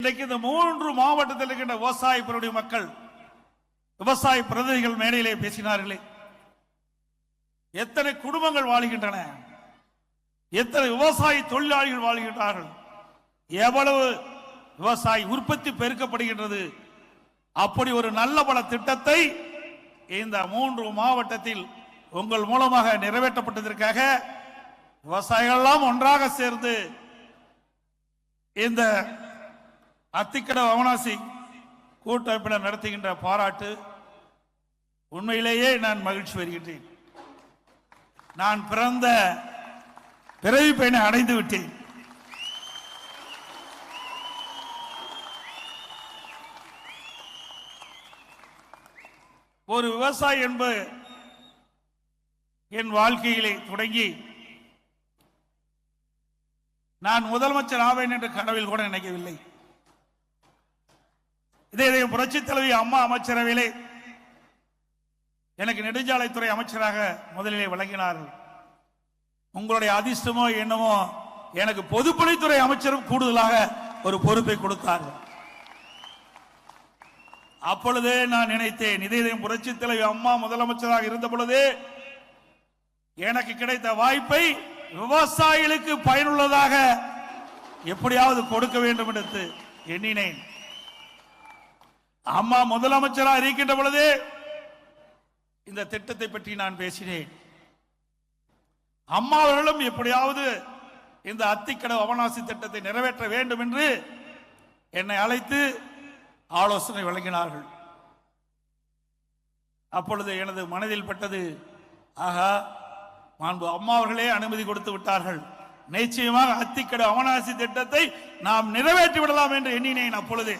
இன்றைக்கு இந்த 3 மாவட்டத்தில் இருக்கின்ற விவசாய பெருடைய மக்கள், விவசாய பிரதிநிதிகள் மேடையிலே பேசினார்களே, எத்தனை குடும்பங்கள் வாழ்கின்றன, எத்தனை விவசாய தொழிலாளிகள் வாழ்கின்றார்கள், எவ்வளவு விவசாய உற்பத்தி பெருக்கப்படுகின்றது. அப்படி ஒரு நல்ல பல திட்டத்தை இந்த 3 மாவட்டத்தில் உங்கள் மூலமாக நிறைவேற்றப்பட்டதற்காக விவசாயிகள் எல்லாம் ஒன்றாக சேர்ந்து இந்த அத்திக்கட அவனாசி கூட்டமைப்பினர் நடத்துகின்ற பாராட்டு உண்மையிலேயே நான் மகிழ்ச்சி வருகின்றேன். நான் பிறந்த பிறவி பயனை அடைந்து விட்டேன். ஒரு விவசாயி என்பது என் வாழ்க்கையிலே தொடங்கி நான் முதலமைச்சர் ஆவேன் என்று கனவில் கூட நினைக்கவில்லை. இதே புரட்சி தலைவி அம்மா அமைச்சரவையிலே எனக்கு நெடுஞ்சாலைத்துறை அமைச்சராக முதலிலே வழங்கினார்கள். உங்களுடைய அதிர்ஷ்டமோ என்னமோ எனக்கு பொதுப்பணித்துறை அமைச்சரும் கூடுதலாக ஒரு பொறுப்பை கொடுத்தார்கள். அப்பொழுதே நான் நினைத்தேன், இதே புரட்சி தலைவி அம்மா முதலமைச்சராக இருந்த பொழுதே எனக்கு கிடைத்த வாய்ப்பை விவசாயிகளுக்கு பயனுள்ளதாக எப்படியாவது கொடுக்க வேண்டும் என்று எண்ணினேன். அம்மா முதலமைச்சராக இருக்கின்ற பொழுது இந்த திட்டத்தை பற்றி நான் பேசினேன். அம்மா அவர்களும் எப்படியாவது இந்த அத்திக்கடவு அவனாசி திட்டத்தை நிறைவேற்ற வேண்டும் என்று என்னை அழைத்து ஆலோசனை வழங்கினார்கள். அப்பொழுது எனது மனதில் பட்டது, ஆகா, மாண்பு அம்மா அவர்களே அனுமதி கொடுத்து விட்டார்கள், நிச்சயமாக அத்திக்கடவு அவனாசி திட்டத்தை நாம் நிறைவேற்றி விடலாம் என்று எண்ணினேன். அப்பொழுது